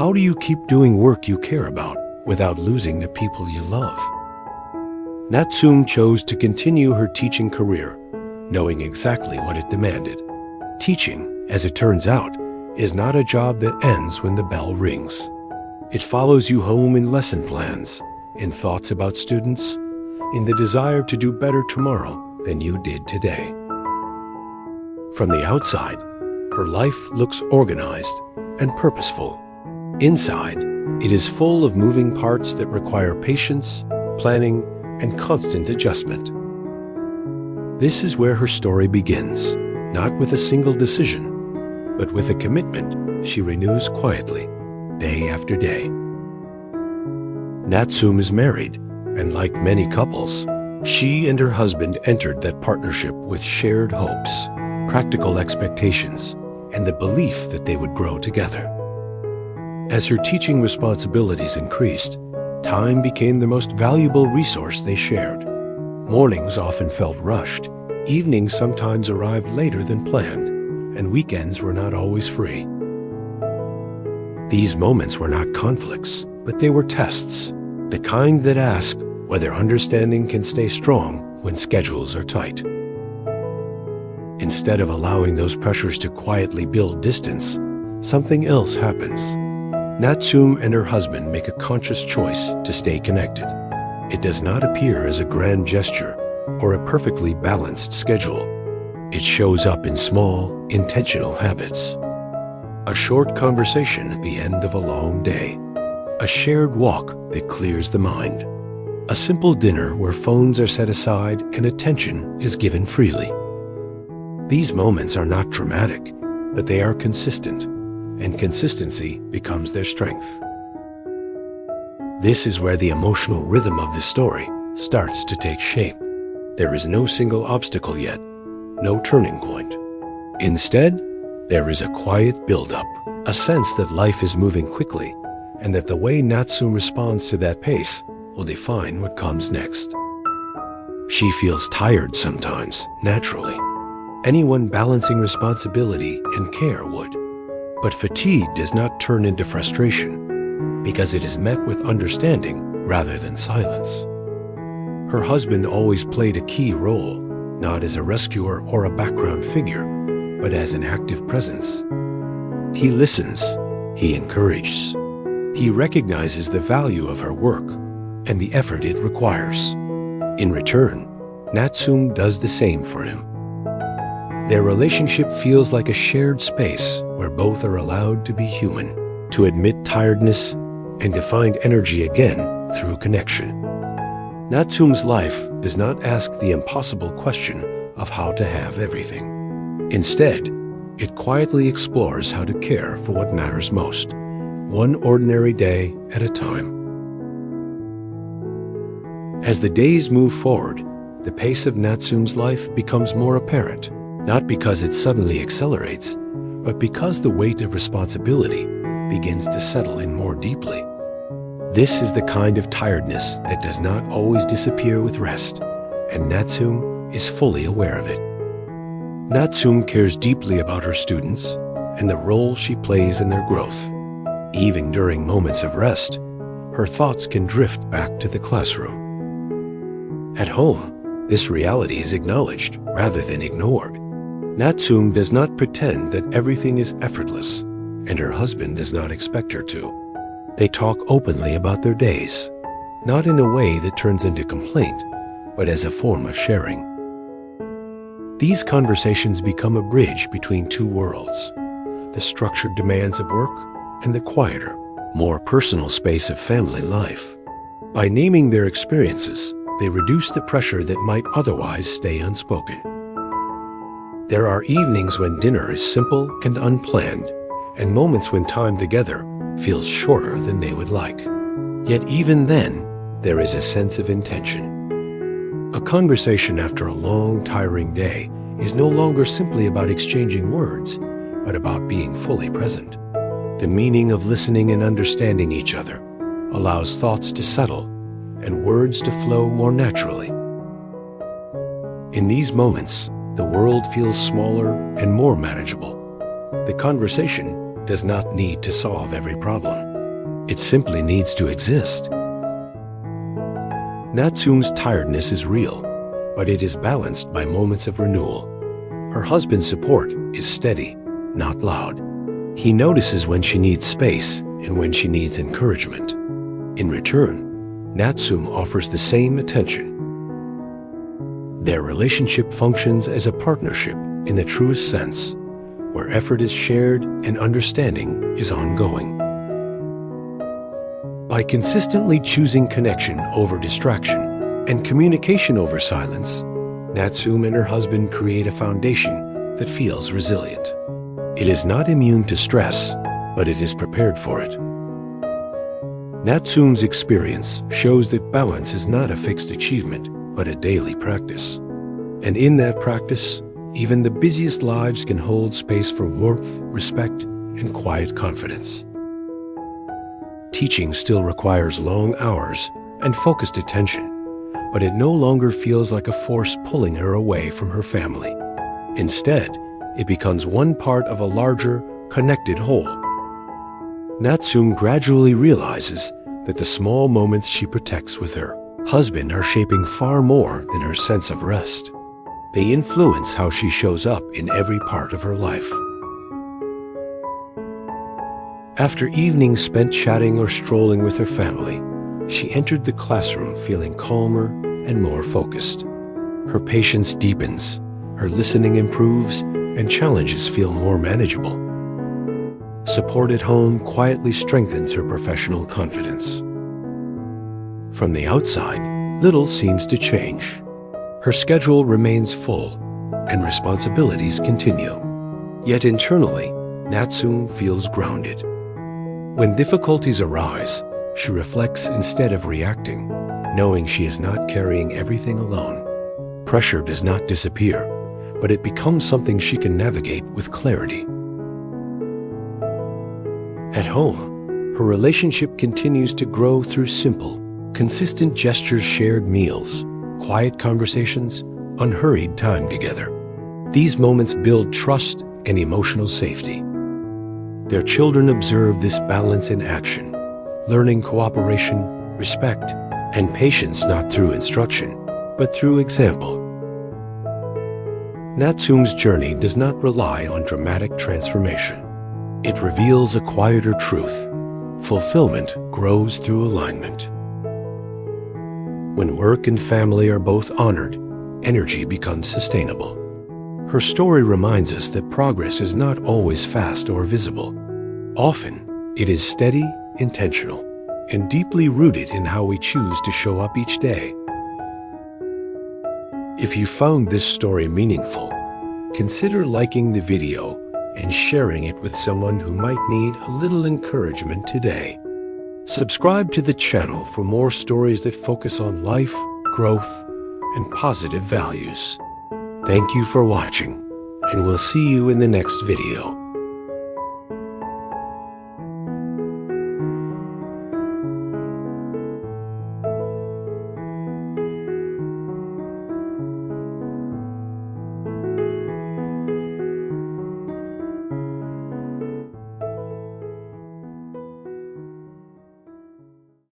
How do you keep doing work you care about without losing the people you love? Natsume chose to continue her teaching career, knowing exactly what it demanded. Teaching, as it turns out, is not a job that ends when the bell rings. It follows you home in lesson plans, in thoughts about students, in the desire to do better tomorrow than you did today. From the outside, her life looks organized and purposeful. Inside, it is full of moving parts that require patience, planning, and constant adjustment. This is where her story begins, not with a single decision, but with a commitment she renews quietly, day after day. Natsume is married, and like many couples, she and her husband entered that partnership with shared hopes, practical expectations, and the belief that they would grow together. As her teaching responsibilities increased, time became the most valuable resource they shared. Mornings often felt rushed, evenings sometimes arrived later than planned, and weekends were not always free. These moments were not conflicts, but they were tests, the kind that ask whether understanding can stay strong when schedules are tight. Instead of allowing those pressures to quietly build distance, something else happens. Natsume and her husband make a conscious choice to stay connected. It does not appear as a grand gesture or a perfectly balanced schedule. It shows up in small, intentional habits. A short conversation at the end of a long day. A shared walk that clears the mind. A simple dinner where phones are set aside and attention is given freely. These moments are not dramatic, but they are consistent, and consistency becomes their strength. This is where the emotional rhythm of the story starts to take shape. There is no single obstacle yet, no turning point. Instead, there is a quiet buildup, a sense that life is moving quickly, and that the way Natsume responds to that pace will define what comes next. She feels tired sometimes, naturally. Anyone balancing responsibility and care would. But fatigue does not turn into frustration, because it is met with understanding rather than silence. Her husband always played a key role, not as a rescuer or a background figure, but as an active presence. He listens, he encourages, he recognizes the value of her work and the effort it requires. In return, Natsume does the same for him. Their relationship feels like a shared space where both are allowed to be human, to admit tiredness, and to find energy again through connection. Natsume's life does not ask the impossible question of how to have everything. Instead, it quietly explores how to care for what matters most, one ordinary day at a time. As the days move forward, the pace of Natsume's life becomes more apparent, not because it suddenly accelerates, but because the weight of responsibility begins to settle in more deeply. This is the kind of tiredness that does not always disappear with rest, and Natsume is fully aware of it. Natsume cares deeply about her students and the role she plays in their growth. Even during moments of rest, her thoughts can drift back to the classroom. At home, this reality is acknowledged rather than ignored. Natsume does not pretend that everything is effortless, and her husband does not expect her to. They talk openly about their days, not in a way that turns into complaint, but as a form of sharing. These conversations become a bridge between two worlds, the structured demands of work and the quieter, more personal space of family life. By naming their experiences, they reduce the pressure that might otherwise stay unspoken. There are evenings when dinner is simple and unplanned, and moments when time together feels shorter than they would like. Yet even then, there is a sense of intention. A conversation after a long, tiring day is no longer simply about exchanging words, but about being fully present. The meaning of listening and understanding each other allows thoughts to settle and words to flow more naturally. In these moments, the world feels smaller and more manageable. The conversation does not need to solve every problem. It simply needs to exist. Natsume's tiredness is real, but it is balanced by moments of renewal. Her husband's support is steady, not loud. He notices when she needs space and when she needs encouragement. In return, Natsume offers the same attention. Their relationship functions as a partnership in the truest sense, where effort is shared and understanding is ongoing. By consistently choosing connection over distraction and communication over silence, Natsume and her husband create a foundation that feels resilient. It is not immune to stress, but it is prepared for it. Natsume's experience shows that balance is not a fixed achievement, but a daily practice. And in that practice, even the busiest lives can hold space for warmth, respect, and quiet confidence. Teaching still requires long hours and focused attention, but it no longer feels like a force pulling her away from her family. Instead, it becomes one part of a larger, connected whole. Natsume gradually realizes that the small moments she protects with her husband are shaping far more than her sense of rest. They influence how she shows up in every part of her life. After evenings spent chatting or strolling with her family, she entered the classroom feeling calmer and more focused. Her patience deepens, her listening improves, and challenges feel more manageable. Support at home quietly strengthens her professional confidence. From the outside, little seems to change. Her schedule remains full, and responsibilities continue. Yet internally, Natsume feels grounded. When difficulties arise, she reflects instead of reacting, knowing she is not carrying everything alone. Pressure does not disappear, but it becomes something she can navigate with clarity. At home, her relationship continues to grow through simple, consistent gestures, shared meals, quiet conversations, unhurried time together. These moments build trust and emotional safety. Their children observe this balance in action, learning cooperation, respect, and patience not through instruction, but through example. Natsume's journey does not rely on dramatic transformation. It reveals a quieter truth. Fulfillment grows through alignment. When work and family are both honored, energy becomes sustainable. Her story reminds us that progress is not always fast or visible. Often, it is steady, intentional, and deeply rooted in how we choose to show up each day. If you found this story meaningful, consider liking the video and sharing it with someone who might need a little encouragement today. Subscribe to the channel for more stories that focus on life, growth, and positive values. Thank you for watching, and we'll see you in the next video.